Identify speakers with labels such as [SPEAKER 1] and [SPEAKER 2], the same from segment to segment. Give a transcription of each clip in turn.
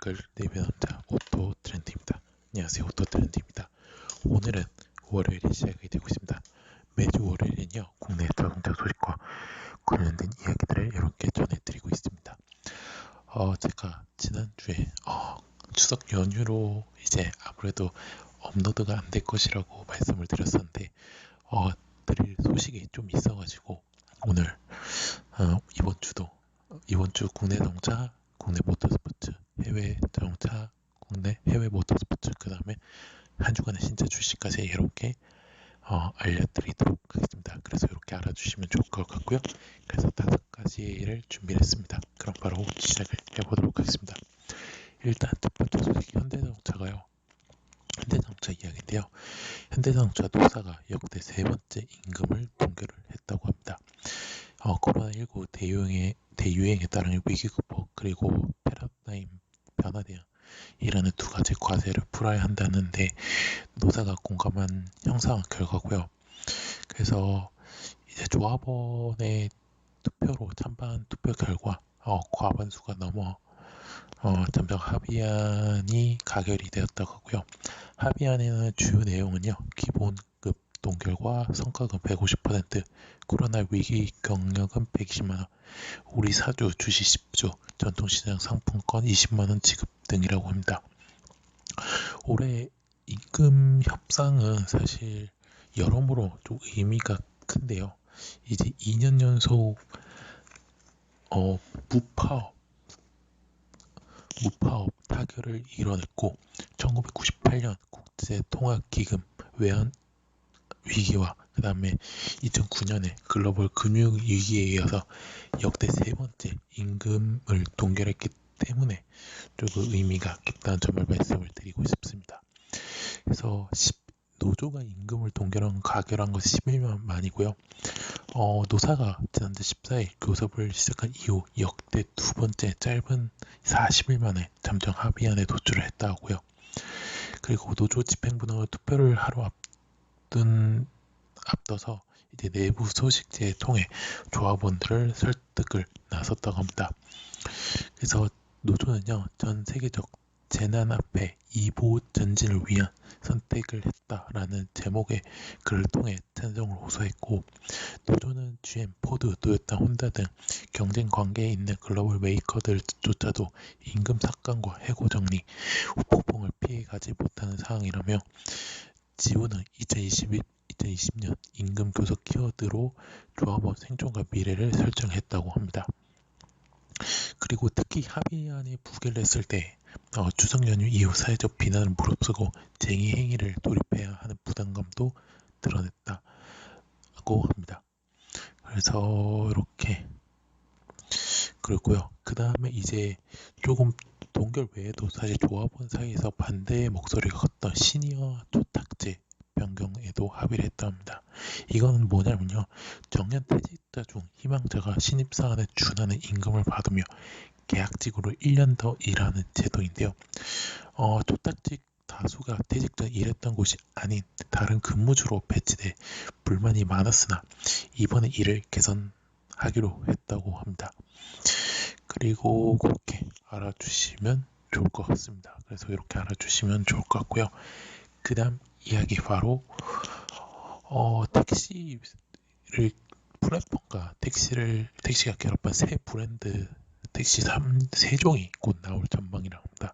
[SPEAKER 1] 댓글 리뷰 남자 오토 트렌드입니다. 안녕하세요, 오토 트렌드입니다. 오늘은 월요일이 시작이 되고 있습니다. 매주 월요일은요, 국내 자동차 소식과 관련된 이야기들을 이렇게 전해드리고 있습니다. 제가 지난주에 추석 연휴로 이제 아무래도 업로드가 안 될 것이라고 말씀을 드렸었는데 드릴 소식이 좀 있어가지고 오늘 이번 주 국내 자동차, 국내 모터스포츠, 해외 자동차, 국내 해외 모터스포츠, 그 다음에 한 주간의 신차 주식까지 이렇게 알려드리도록 하겠습니다. 그래서 이렇게 알아주시면 좋을 것 같고요. 그래서 5가지를 준비했습니다. 그럼 바로 시작을 해보도록 하겠습니다. 일단 첫 번째 소식, 현대자동차가요. 현대자동차 이야기인데요. 현대자동차 노사가 역대 3번째 임금을 동결을 했다고 합니다. 코로나19 대유행에 따른 위기 극복, 그리고 패러다임 변화 대응이라는 2가지 과제를 풀어야 한다는데 노사가 공감한 형상 결과고요. 그래서 이제 조합원의 투표로 찬반 투표 결과 과반수가 넘어 잠정 합의안이 가결이 되었다고 하고요. 합의안에는 주요 내용은요, 기본급 동결과 성과금 150%, 코로나 위기 경력은 120만원, 우리 사주 주식 10주, 전통시장 상품권 20만원 지급 등이라고 합니다. 올해 임금 협상은 사실 여러모로 좀 의미가 큰데요. 이제 2년 연속 무파업 타결을 이뤄냈고 1998년 국제통화기금 외환 위기와 그 다음에 2009년에 글로벌 금융위기에 이어서 역대 3번째 임금을 동결했기 때문에 조금 의미가 깊다는 점을 말씀을 드리고 싶습니다. 그래서 노조가 임금을 가결한 것이 11년 만이고요. 노사가 지난달 14일 교섭을 시작한 이후 역대 2번째 짧은 40일 만에 잠정 합의안에 도출을 했다고 하고요. 그리고 노조 집행부는 투표를 하루 앞둬서 이제 내부 소식지에 통해 조합원들을 설득을 나섰다고 합니다. 그래서 노조는요, 전 세계적 재난 앞에 이보 전진을 위한 선택을 했다라는 제목의 글을 통해 찬성을 호소했고, 노조는 GM, 포드, 토요타, 혼다 등 경쟁 관계에 있는 글로벌 메이커들조차도 임금 삭감과 해고 정리, 후폭풍을 피해가지 못하는 상황이라며 지우는 2020년 임금 교섭 키워드로 조합원 생존과 미래를 설정했다고 합니다. 그리고 특히 합의안이 부결을 했을 때 추석 연휴 이후 사회적 비난을 무릅쓰고 쟁의 행위를 돌입해야 하는 부담감도 드러냈다고 합니다. 그래서 이렇게 그렇고요. 그 다음에 이제 조금 동결 외에도 사실 조합원 사이에서 반대의 목소리가 컸던 시니어 초탁제 변경에도 합의를 했다고 합니다. 이거는 뭐냐면요, 정년 퇴직자 중 희망자가 신입사원에 준하는 임금을 받으며 계약직으로 1년 더 일하는 제도인데요. 초탁직 다수가 퇴직 전 일했던 곳이 아닌 다른 근무주로 배치돼 불만이 많았으나 이번에 이를 개선하기로 했다고 합니다. 그리고 그렇게 알아주시면 좋을 것 같습니다. 그래서 이렇게 알아주시면 좋을 것 같고요. 그 다음 이야기 바로 택시를 플랫폼과 택시가 결합한 새 브랜드 택시 3종이 곧 나올 전망이라고 합니다.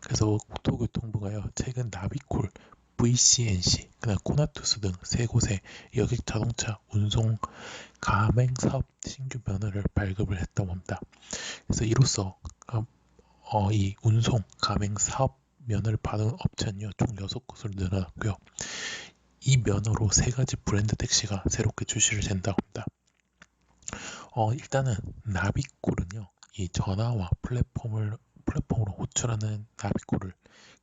[SPEAKER 1] 그래서 국토교통부가요, 최근 나비콜, VCNC, 그다음 코나투스 등 3곳의 여객 자동차 운송 가맹 사업 신규 면허를 발급을 했다고 합니다. 그래서 이로써 이 운송 가맹 사업 면허를 받은 업체는요, 총 6곳으로 늘어났고요. 이 면허로 3가지 브랜드 택시가 새롭게 출시를 된다고 합니다. 일단은 나비콜은요, 이 전화와 플랫폼으로 호출하는 나비콜을,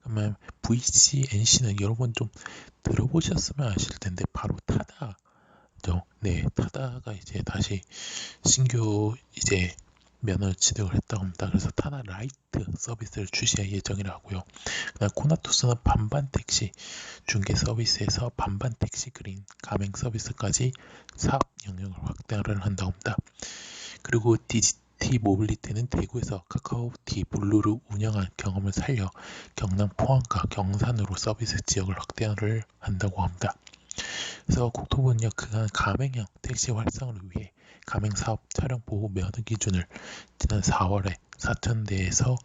[SPEAKER 1] 그러면 VCNC는 여러분 좀 들어보셨으면 아실 텐데 바로 타다죠. 네, 타다가 이제 다시 신규 이제 면허를 취득을 했다고 합니다. 그래서 타다 라이트 서비스를 출시할 예정이라고요. 그다음 코나투스는 반반 택시 중개 서비스에서 반반 택시 그린 가맹 서비스까지 사업 영역을 확대를 한다고 합니다. 그리고 T 모빌리티는 대구에서 카카오티 블루를 운영한 경험을 살려 경남 포항과 경산으로 서비스 지역을 확대를 한다고 합니다. 그래서 국토부는요, 그간 가맹형 택시 활성화를 위해 가맹사업 차량 보호 면허 기준을 지난 4월에 4,000대에서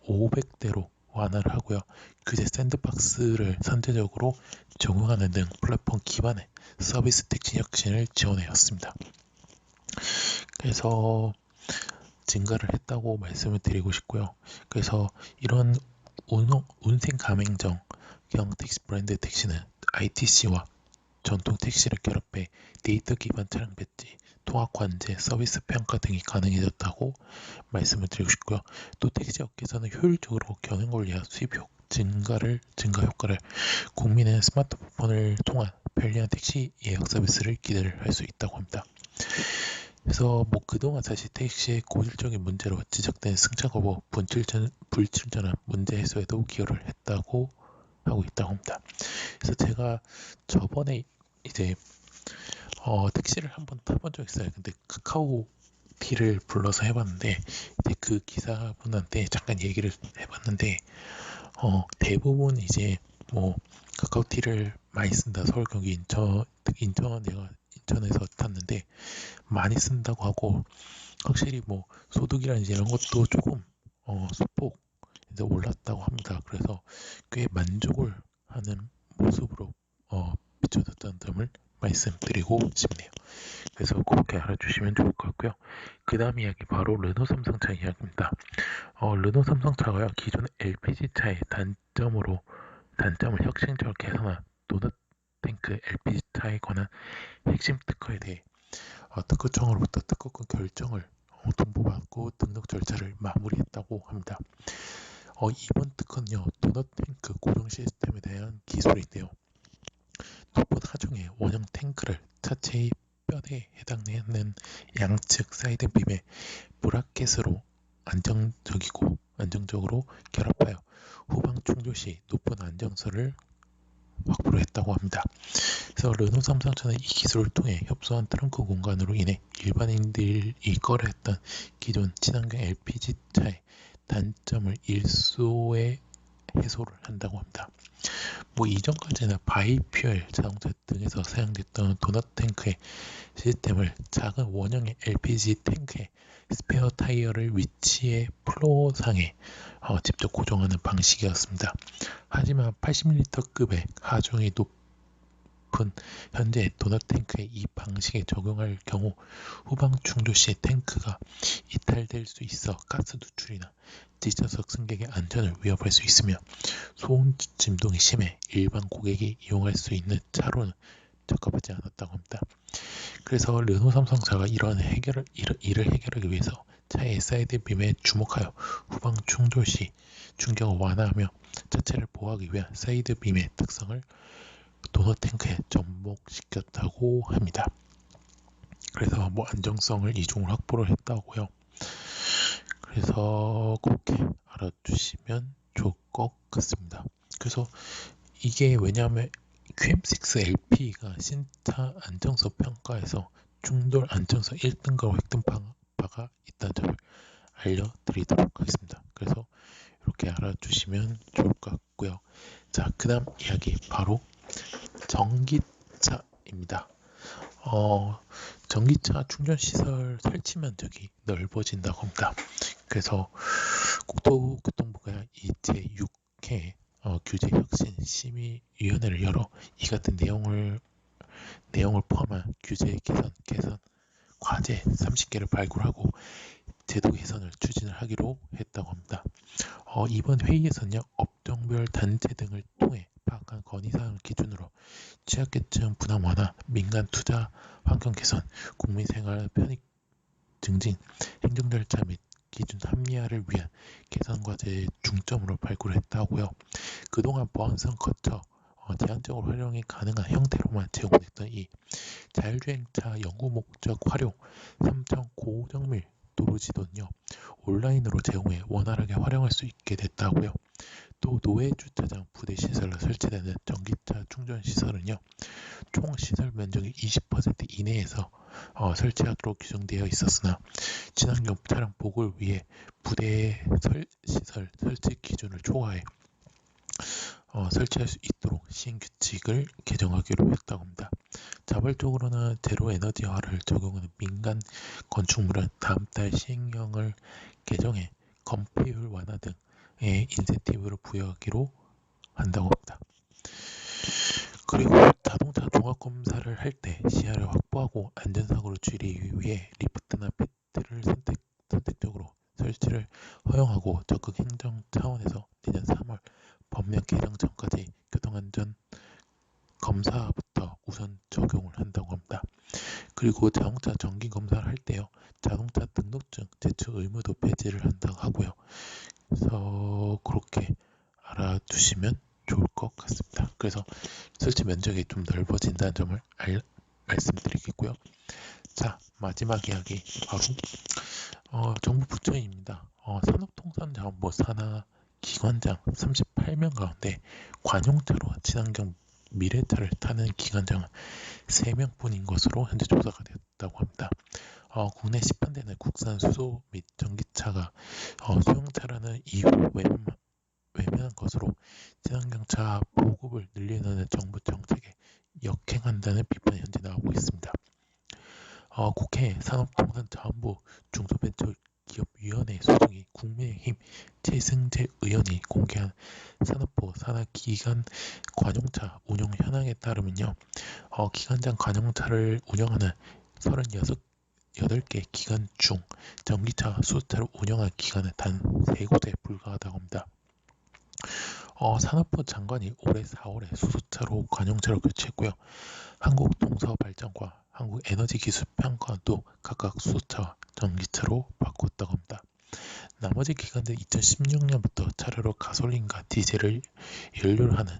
[SPEAKER 1] 500대로 완화를 하고요. 규제 샌드박스를 선제적으로 적용하는 등 플랫폼 기반의 서비스 택시 혁신을 지원해왔습니다. 그래서 증가를 했다고 말씀을 드리고 싶고요. 그래서 이런 운생 가맹점 경 택시 브랜드 택시는 ITC와 전통 택시를 결합해 데이터 기반 차량 배지, 통합 관제, 서비스 평가 등이 가능해졌다고 말씀을 드리고 싶고요. 또 택시 업계에서는 효율적으로 경영 관리와 수입 증가 효과를 국민의 스마트폰을 통한 편리한 택시 예약 서비스를 기대를 할 수 있다고 합니다. 그래서 그동안 사실 택시의 고질적인 문제로 지적된 승차 거부, 불친절한 문제 해소에도 기여를 했다고 하고 있다고 합니다. 그래서 제가 저번에 이제 택시를 한번 타본 적 있어요. 근데 카카오티를 불러서 해봤는데 이제 그 기사분한테 잠깐 얘기를 해봤는데 대부분 이제 카카오티를 많이 쓴다. 서울, 경기, 내가 인천에서 탔는데 많이 쓴다고 하고 확실히 소득이라든지 이런 것도 조금 소폭 이제 올랐다고 합니다. 그래서 꽤 만족을 하는 모습으로 비춰졌다는 점을 말씀드리고 싶네요. 그래서 그렇게 알아주시면 좋을 것 같고요. 그 다음 이야기 바로 르노 삼성차 이야기입니다. 르노 삼성차가요, 기존 LPG 차의 단점을 혁신적으로 개선한 도넛 탱크 LPG 차에 관한 핵심 특허에 대해 특허청으로부터 특허권 결정을 통보받고 등록 절차를 마무리했다고 합니다. 이번 특허는요, 도넛 탱크 고정 시스템에 대한 기술인데요. 높은 하중의 원형 탱크를 차체의 뼈대에 해당되는 양측 사이드 빔에 브라켓으로 안정적으로 결합하여 후방 충돌 시 높은 안정성을 확보를 했다고 합니다. 그래서 르노 삼성차는 이 기술을 통해 협소한 트렁크 공간으로 인해 일반인들이 꺼려했던 기존 친환경 LPG 차의 단점을 일소에 해소를 한다고 합니다. 이전까지는 바이퓨얼 자동차 등에서 사용됐던 도넛 탱크의 시스템을 작은 원형의 LPG 탱크에 스페어 타이어를 위치해 플로어상에 직접 고정하는 방식이었습니다. 하지만 80리터급의 하중이 높은 현재 도넛 탱크에 이 방식에 적용할 경우 후방 충돌 시 탱크가 이탈될 수 있어 가스 누출이나 뒷좌석 승객의 안전을 위협할 수 있으며 소음 진동이 심해 일반 고객이 이용할 수 있는 차로는 적합하지 않았다고 합니다. 그래서 르노 삼성차가 이를 해결하기 위해서 차의 사이드 빔에 주목하여 후방 충돌 시 충격을 완화하며 차체를 보호하기 위한 사이드 빔의 특성을 도넛 탱크에 접목시켰다고 합니다. 그래서 안정성을 이중으로 확보를 했다고요. 그래서 그렇게 알아주시면 좋을 것 같습니다. 그래서 이게 왜냐하면 QM6LP가 신차 안정성 평가에서 충돌 안정성 1등급을 획득한 바가 있다는 점을 알려드리도록 하겠습니다. 그래서 이렇게 알아주시면 좋을 것 같고요. 자, 그 다음 이야기 바로 전기차입니다. 전기차 충전시설 설치 면적이 넓어진다고 합니다. 그래서 국토교통부가 이 제6회 규제 혁신 심의위원회를 열어 이 같은 내용을 포함한 규제 개선 과제 30개를 발굴하고 제도 개선을 추진을 하기로 했다고 합니다. 이번 회의에서는요, 업종별 단체 등을 통해 파악한 건의사항을 기준으로 취약계층 부담 완화, 민간 투자 환경 개선, 국민생활 편익 증진, 행정 절차 및 기준 합리화를 위한 개선 과제의 중점으로 발굴을 했다고요. 그동안 보안성 거쳐 제한적으로 활용이 가능한 형태로만 제공됐던 이 자율주행차 연구 목적 활용 3천 고정밀 도로지도는요, 온라인으로 제공해 원활하게 활용할 수 있게 됐다고요. 또 노외 주차장 부대 시설로 설치되는 전기차 충전 시설은요, 총 시설 면적의 20% 이내에서 설치하도록 규정되어 있었으나 친환경 차량 보급을 위해 부대 시설 설치 기준을 초과해 설치할 수 있도록 시행규칙을 개정하기로 했다고 합니다. 자발적으로는 제로 에너지화를 적용하는 민간 건축물은 다음 달 시행령을 개정해 건폐율 완화 등의 인센티브를 부여하기로 한다고 합니다. 그리고 자동차 종합검사를 할 때 시야를 확보하고 안전사고를 줄이기 위해 리프트나 피트를 선택적으로 설치를 허용하고 적극 행정 차원에서 내년 3월 법령 개정 전까지 교통안전 검사부터 우선 적용을 한다고 합니다. 그리고 자동차 정기 검사를 할 때요, 자동차 등록증 제출 의무도 폐지를 한다고 하고요. 그래서 그렇게 알아두시면 좋을 것 같습니다. 그래서 설치 면적이 좀 넓어진다는 점을 말씀드리겠고요. 자, 마지막 이야기 바로 정부 부처입니다. 산업통상자원부 산하 기관장 38명 가운데 관용차로 친환경 미래차를 타는 기관장은 3명뿐인 것으로 현재 조사가 되었다고 합니다. 국내 시판되는 국산 수소 및 전기차가 소형차라는 이유 외면한 것으로 친환경차 보급을 늘리는 정부 정책에 역행한다는 비판이 현재 나오고 있습니다. 국회 산업통상자원부 중소벤처기업위원회 소속이 국민의힘 최승재 의원이 공개한 산업부 산하기관 관용차 운영 현황에 따르면요, 기관장 관용차를 운영하는 38개 기관 중 전기차 수소차를 운영한 기관은 단 3곳에 불과하다고 합니다. 산업부 장관이 올해 4월에 수소차로 관용차로 교체했고요. 한국동서발전과 한국에너지기술평가원도 각각 수소차와 전기차로 바꿨다고 합니다. 나머지 기관들은 2016년부터 차례로 가솔린과 디젤을 연료로 하는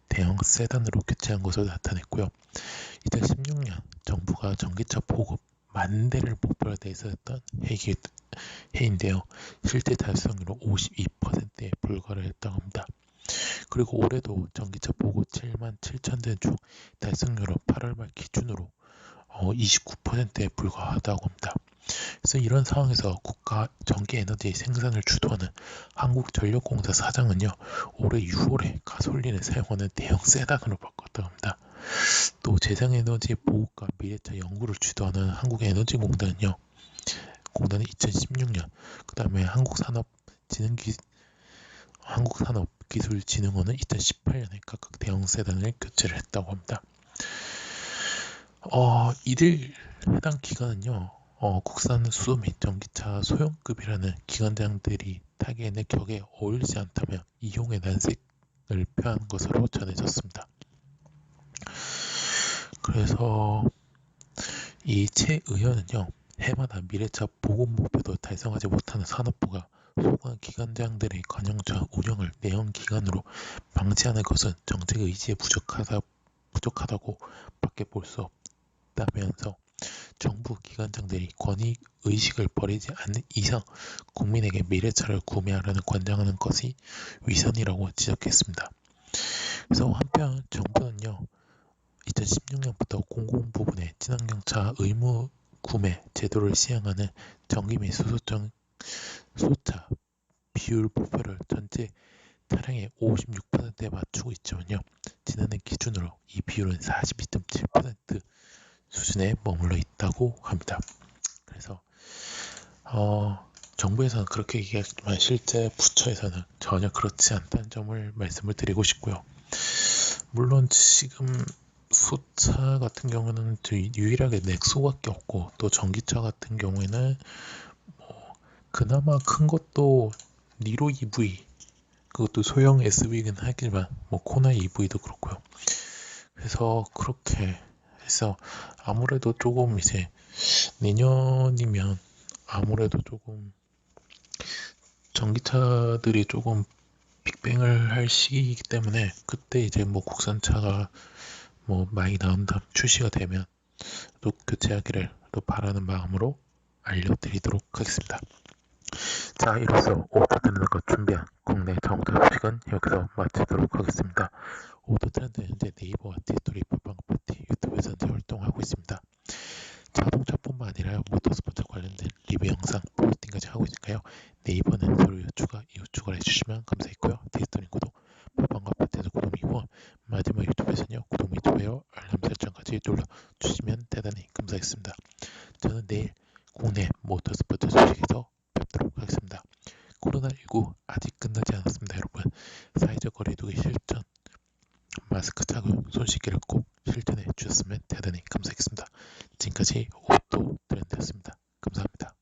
[SPEAKER 1] 대형 세단으로 교체한 것으로 나타냈고요. 2016년 정부가 전기차 보급 10,000대를 목표로 내세웠던 해인데요. 실제 달성률은 52%에 불과를 했다고 합니다. 그리고 올해도 전기차 보급 77,000대 중 달성률은 8월 말 기준으로 29%에 불과하다고 합니다. 그래서 이런 상황에서 국가 전기에너지 생산을 주도하는 한국전력공사 사장은요, 올해 6월에 가솔린을 사용하는 대형 세단으로 바꿨다고 합니다. 또 재생에너지 보급과 미래차 연구를 주도하는 한국에너지공단은요, 공단은 2016년, 그 다음에 한국산업기술진흥원은 2018년에 각각 대형 세단을 교체를 했다고 합니다. 이들 해당 기관은요, 국산 수소 및 전기차 소형급이라는 기관장들이 타기에는 격에 어울리지 않다며 이용의 난색을 표한 것으로 전해졌습니다. 그래서 이 최 의원은요, 해마다 미래차 보급 목표도 달성하지 못하는 산업부가 소관 기관장들의 관용차 운영을 내연 기관으로 방치하는 것은 정책 의지에 부족하다고 밖에 볼 수 없다면서 정부 기관장들이 권익 의식을 버리지 않는 이상 국민에게 미래차를 구매하라는 권장하는 것이 위선이라고 지적했습니다. 그래서 한편 정부는요, 2016년부터 공공부문의 친환경차 의무 구매 제도를 시행하는 전기 및 수소차 비율 목표를 전체 차량의 56%에 맞추고 있지만요, 지난해 기준으로 이 비율은 42.7% 수준에 머물러 있다고 합니다. 그래서 정부에서는 그렇게 얘기하지만 실제 부처에서는 전혀 그렇지 않다는 점을 말씀을 드리고 싶고요. 물론 지금 수차 같은 경우는 유일하게 넥소밖에 없고, 또 전기차 같은 경우에는 그나마 큰 것도 니로 EV, 그것도 소형 SUV긴 하지만 코나 EV도 그렇고요. 그래서 그렇게 해서 아무래도 조금 이제 내년이면 아무래도 조금 전기차들이 조금 빅뱅을 할 시기이기 때문에 그때 이제 국산차가 많이 나온다 출시가 되면 또 교체하기를 또 바라는 마음으로 알려드리도록 하겠습니다. 자, 이로써 오토 트렌드가 준비한 국내 자동차 소식은 여기서 마치도록 하겠습니다. 오토 트렌드는 현재 네이버와 티스토리, 팟빵, 유튜브에서 현재 활동하고 있습니다. 자동차뿐만 아니라 모터스포츠 관련된 리뷰 영상, 포스팅까지 하고 있으니까요. 네이버는 서로 이후 추가를 해주시면 감사했고요. 티스토리 구독, 팟빵과 파티에서 구독이고 마지막 유튜브에서는요. 구독 및 좋아요, 알람 설정까지 눌러주시면 대단히 감사하겠습니다. 저는 내일 국내 모터스포츠 소식에서 뵙도록 하겠습니다. 코로나19 아직 끝나지 않았습니다, 여러분. 사회적 거리두기 실천, 마스크 착용, 손 씻기를 꼭 실천해 주셨으면 대단히 감사하겠습니다. 지금까지 오토 트렌드였습니다. 감사합니다.